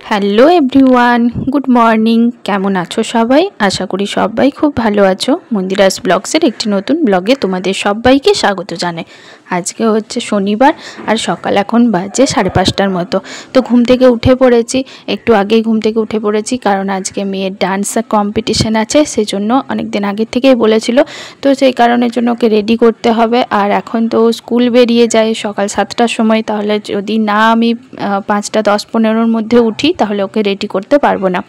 Hello everyone, good morning. কেমন আছো সবাই? আশা করি সবাই খুব ভালো আছো। মন্দিরাস ব্লগসের একটি নতুন ব্লগে তোমাদের সবাইকে স্বাগত জানাই। আজকে হচ্ছে শনিবার আর সকাল এখন বাজে 5:30টার মতো। তো ঘুম থেকে উঠে পড়েছি, একটু আগেই ঘুম থেকে উঠে পড়েছি, কারণ আজকে মেয়ের ডান্স কম্পিটিশন আছে, সেজন্য অনেক দিন আগের থেকেই বলেছিল। তো সেই কারণের জন্য ওকে রেডি করতে হবে। আর এখন তো স্কুল বেরিয়ে যায় সকাল 7টার সময়, তাহলে যদি না আমি 5টা 10-15-র মধ্যে উঠি তাহলে ওকে রেডি করতে পারবো না।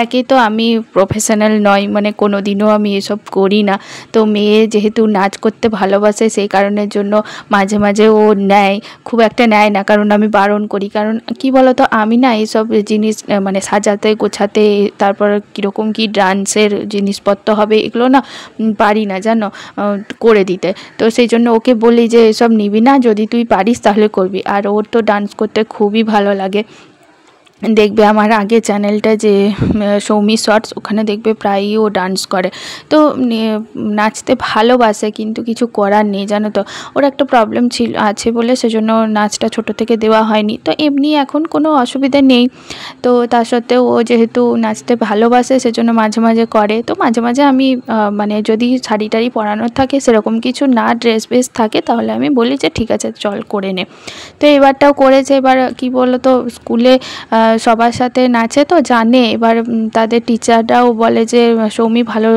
একে তো আমি প্রফেশনাল নই, মানে কোনো দিনও আমি এসব করি না। তো মেয়ে যেহেতু নাচ করতে ভালোবাসে, সেই কারণের জন্য মাঝে মাঝে ও নেয়, খুব একটা নেয় না, কারণ আমি বারণ করি। কারণ কি বলতো, আমি না এইসব জিনিস মানে সাজাতে গোছাতে, তারপর কীরকম কী ডান্সের জিনিসপত্র হবে এগুলো না পারি না, জানো, করে দিতে। তো সেই জন্য ওকে বলি যে এসব নিবি না, যদি তুই পারিস তাহলে করবি। আর ওর তো ডান্স করতে খুবই ভালো লাগে। দেখবে আমার আগে চ্যানেলটা যে সৌমি শর্টস, ওখানে দেখবে প্রায়ই ও ডান্স করে। তো নাচতে ভালোবাসে, কিন্তু কিছু করার নেই, জানো তো। ওর একটা প্রবলেম আছে বলে সেজন্য নাচটা ছোট থেকে দেওয়া হয়নি। তো এমনি এখন কোনো অসুবিধা নেই। তো তা সত্ত্বেও ও যেহেতু নাচতে ভালোবাসে সেজন্য মাঝে মাঝে করে। তো মাঝে মাঝে আমি মানে যদি শাড়ি টাড়ি পরানোর থাকে, সেরকম কিছু না ড্রেস বেস থাকে, তাহলে আমি বলি যে ঠিক আছে চল করে নে। তো এবারটাও করেছে। এবার কি বলো তো, স্কুলে সবার সাথে নাচে তো জানে। এবার তাদের টিচাররাও বলে যে সৌমি ভালো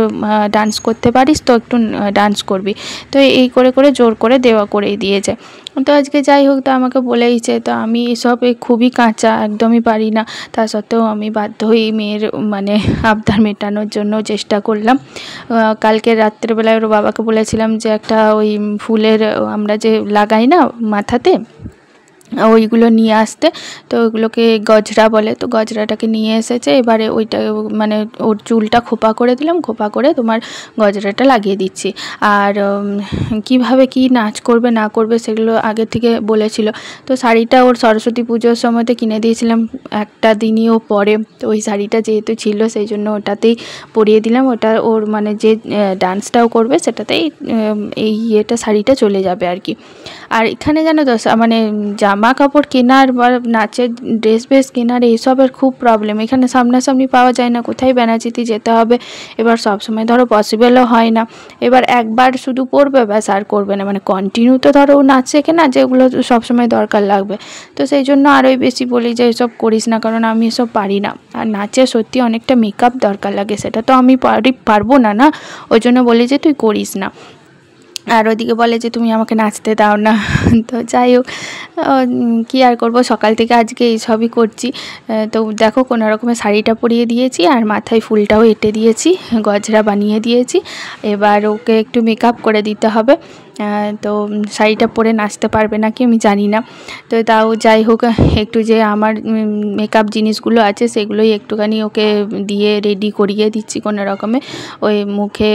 ডান্স করতে পারিস, তো একটু ডান্স করবি। তো এই করে করে জোর করে দেওয়া করেই দিয়েছে। তো আজকে যাই হোক, তো আমাকে বলেইছে। তো আমি এসবে খুবই কাঁচা, একদমই পারি না। তা সত্ত্বেও আমি বাধ্য হয়ে মেয়ের মানে আবদার মেটানোর জন্য চেষ্টা করলাম। কালকে রাত্রেবেলায় ওর বাবাকে বলেছিলাম যে একটা ওই ফুলের আমরা যে লাগাই না মাথাতে, ওইগুলো নিয়ে আসতে। তো ওইগুলোকে গজরা বলে, তো গজরাটাকে নিয়ে এসেছে। এবারে ওইটা মানে ওর চুলটা খোপা করে দিলাম, খোপা করে তোমার গজরাটা লাগিয়ে দিচ্ছি। আর কিভাবে কি নাচ করবে না করবে সেগুলো আগে থেকে বলেছিল। তো শাড়িটা ওর সরস্বতী পুজোর সময়তে কিনে দিয়েছিলাম, একটা দিনই ও পরে। তো ওই শাড়িটা যেহেতু ছিল সেই জন্য ওটাতেই পরিয়ে দিলাম। ওটা ওর মানে যে ডান্সটাও করবে সেটাতেই এই শাড়িটা চলে যাবে আর কি। আর এখানে জানো তো মানে জামা কাপড় কেনার বা নাচের ড্রেস বেস কেনার এইসবের খুব প্রবলেম। এখানে সামনাসামনি পাওয়া যায় না, কোথায় বেনাচিতি যেতে হবে। এবার সবসময় ধরো পসিবলও হয় না। এবার একবার শুধু পরবে ব্যাস, আর করবে না, মানে কন্টিনিউ তো ধরো নাচ শেখে না, যেগুলো সবসময় দরকার লাগবে। তো সেই জন্য আরোই বেশি বলি যে এসব করিস না, কারণ আমি এসব পারি না। আর নাচে সত্যি অনেকটা মেকআপ দরকার লাগে, সেটা তো আমি পারবো না, না, ওই জন্য বলি যে তুই করিস না। আর ওদিকে বলে যে তুমি আমাকে নাচতে দাও না। তো যাই হোক, কী আর করবো, সকাল থেকে আজকে এইসবই করছি। তো দেখো কোনো রকমের শাড়িটা পরিয়ে দিয়েছি, আর মাথায় ফুলটাও এঁটে দিয়েছি, গজরা বানিয়ে দিয়েছি। এবার ওকে একটু মেকআপ করে দিতে হবে। তো শাড়িটা পরে নাচতে পারবে নাকি আমি জানি না। তো তাও যাই হোক, একটু যে আমার মেকআপ জিনিসগুলো আছে সেগুলোই একটুখানি ওকে দিয়ে রেডি করিয়ে দিচ্ছি কোনো রকমে। ওই মুখে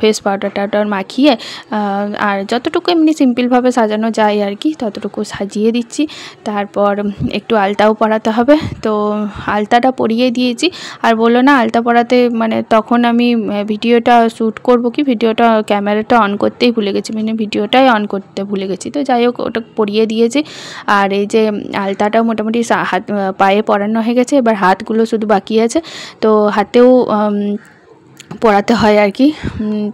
ফেস পাউডার টাউডার মাখিয়ে আর যতটুকু এমনি সিম্পলভাবে সাজানো যায় আর কি, ততটুকু সাজিয়ে দিচ্ছি। তারপর একটু আলতাও পরাতে হবে। তো আলতাটা পরিয়ে দিয়েছি। আর বললো না আলতা পরাতে, মানে তখন আমি ভিডিওটা শ্যুট করবো কি, ভিডিওটা ক্যামেরাটা অন করতেই ভুলে গেছি, মানে ভিডিওটাই অন করতে ভুলে গেছি। তো যাই হোক, ওটা পরিয়ে দিয়েছি। আর এই যে আলতাটা মোটামুটি হাত পায়ে পরানো হয়ে গেছে, এবার হাতগুলো শুধু বাকি আছে। তো হাতেও পরাতে হয় আর কি।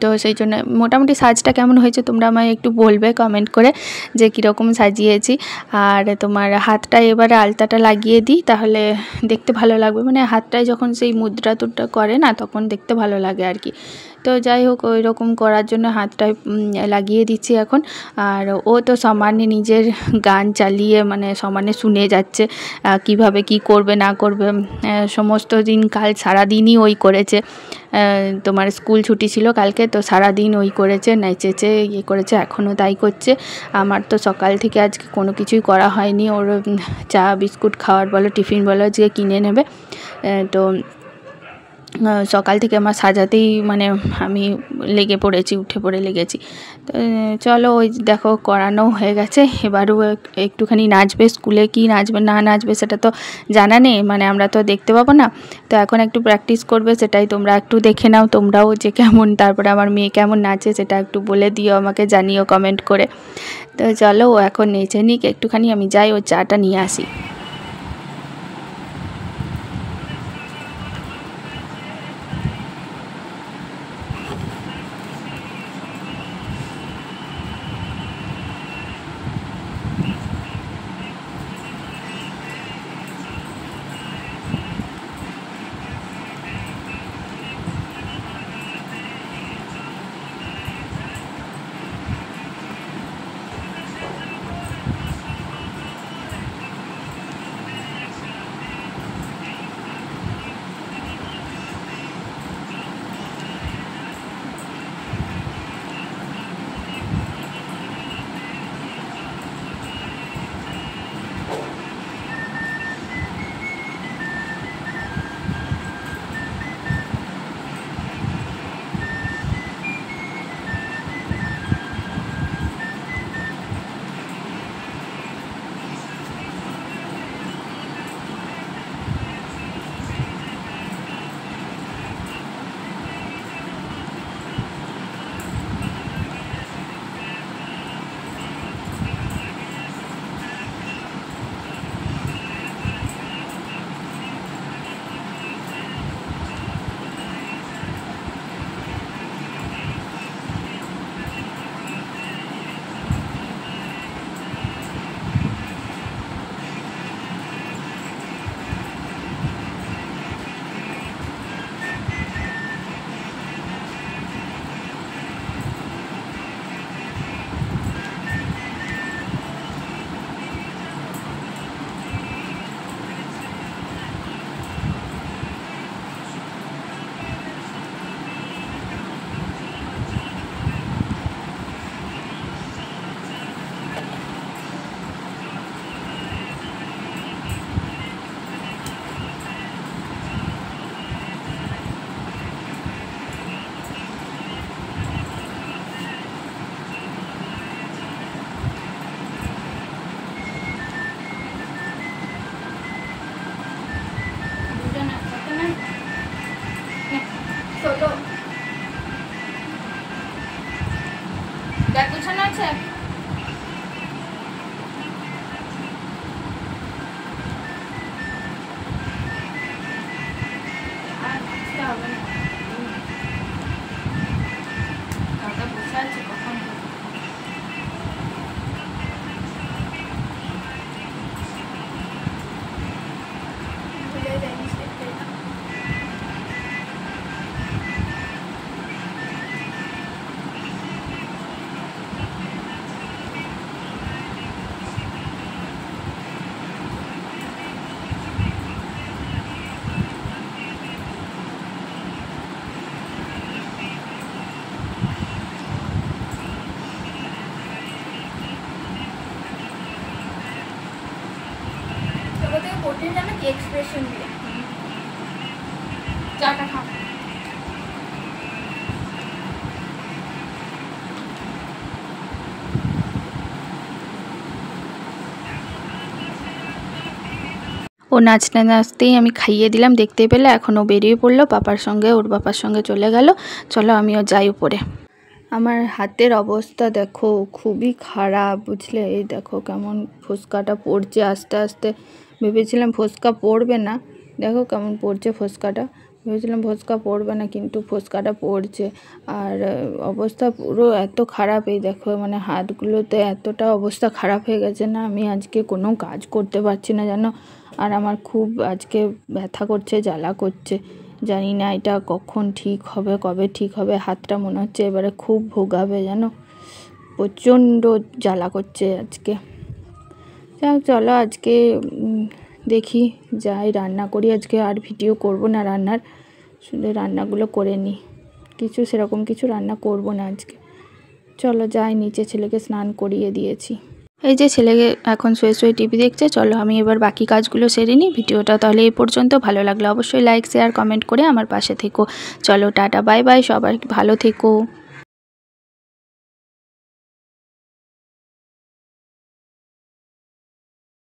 তো সেই জন্য মোটামুটি সাজটা কেমন হয়েছে তোমরা আমায় একটু বলবে কমেন্ট করে যে কীরকম সাজিয়েছি। আর তোমার হাতটায় এবারে আলতাটা লাগিয়ে দিই, তাহলে দেখতে ভালো লাগবে, মানে হাতটায় যখন সেই মুদ্রা টুদ্রা করে না তখন দেখতে ভালো লাগে আর কি। তো যাই হোক, ওই রকম করার জন্য হাতটায় লাগিয়ে দিচ্ছি এখন। আর ও তো সমানে নিজের গান চালিয়ে মানে সমানে শুনে যাচ্ছে কিভাবে কি করবে না করবে। সমস্ত দিন কাল সারাদিনই ওই করেছে। তোমার স্কুল ছুটি ছিল কালকে, তো সারাদিন ওই করেছে, নেচেছে, ইয়ে করেছে, এখনও তাই করছে। আমার তো সকাল থেকে আজকে কোনো কিছুই করা হয়নি। ওর চা বিস্কুট খাওয়ার বলো, টিফিন বলো, যে কিনে নেবে। তো সকাল থেকে আমার সাজাতেই মানে আমি লেগে পড়েছি, উঠে পড়ে লেগেছি। তো চলো ওই দেখো করানো হয়ে গেছে, এবারও একটুখানি নাচবে। স্কুলে কি নাচবে না নাচবে সেটা তো জানা নেই, মানে আমরা তো দেখতে পাবো না। তো এখন একটু প্র্যাকটিস করবে, সেটাই তোমরা একটু দেখে নাও তোমরাও যে কেমন, তারপরে আমার মেয়ে কেমন নাচে সেটা একটু বলে দিও, আমাকে জানিও কমেন্ট করে। তো চলো ও এখন নেচে নিক একটুখানি, আমি যাই ওর চাটা নিয়ে আসি। ছোট ব্যাগ গোছানো আছে? एक्सप्रेशन दिया चाटा खा ও নাচতে নাচতেই আমি খাইয়ে দিলাম, দেখতে পেলে এখনও বেরিয়ে পড়লো পাপার সঙ্গে, ওর বাবার সঙ্গে চলে গেল। চলো আমিও যাই উপরে। আমার হাতের অবস্থা দেখো খুবই খারাপ, বুঝলে? এই দেখো কেমন ফোসকাটা পড়ছে আস্তে আস্তে। ভেবেছিলাম ফোসকা পড়বে না, দেখো কেমন পড়ছে ফোসকাটা। ভেবেছিলাম ফোসকা পড়বে না, কিন্তু ফোসকাটা পড়ছে। আর অবস্থা পুরো এত খারাপ, এই দেখো মানে হাতগুলোতে এতটা অবস্থা খারাপ হয়ে গেছে না, আমি আজকে কোনো কাজ করতে পারছি না জানো। আর আমার খুব আজকে ব্যথা করছে, জ্বালা করছে, জানি না এটা কখন ঠিক হবে, কবে ঠিক হবে। হাতটা মনে হচ্ছে এবারে খুব ভোগাবে জানো, প্রচণ্ড জ্বালা করছে আজকে। যাক চলো আজকে দেখি যাই রান্না করি আজকে, আর ভিডিও করব না রান্নার, শুধু রান্নাগুলো করে নিই, কিছু সেরকম কিছু রান্না করব না আজকে। চলো যাই নিচে, ছেলেকে স্নান করিয়ে দিয়েছি। এই যে ছেলে এখন শুয়ে শুয়ে টিভি দেখছে। চলো আমি এবার বাকি কাজগুলো সেরে নিই। ভিডিওটা তাহলে এই পর্যন্ত। ভালো লাগলে অবশ্যই লাইক শেয়ার কমেন্ট করে আমার পাশে থেকো। চলো টাটা বাই বাই, সবাই ভালো থেকো।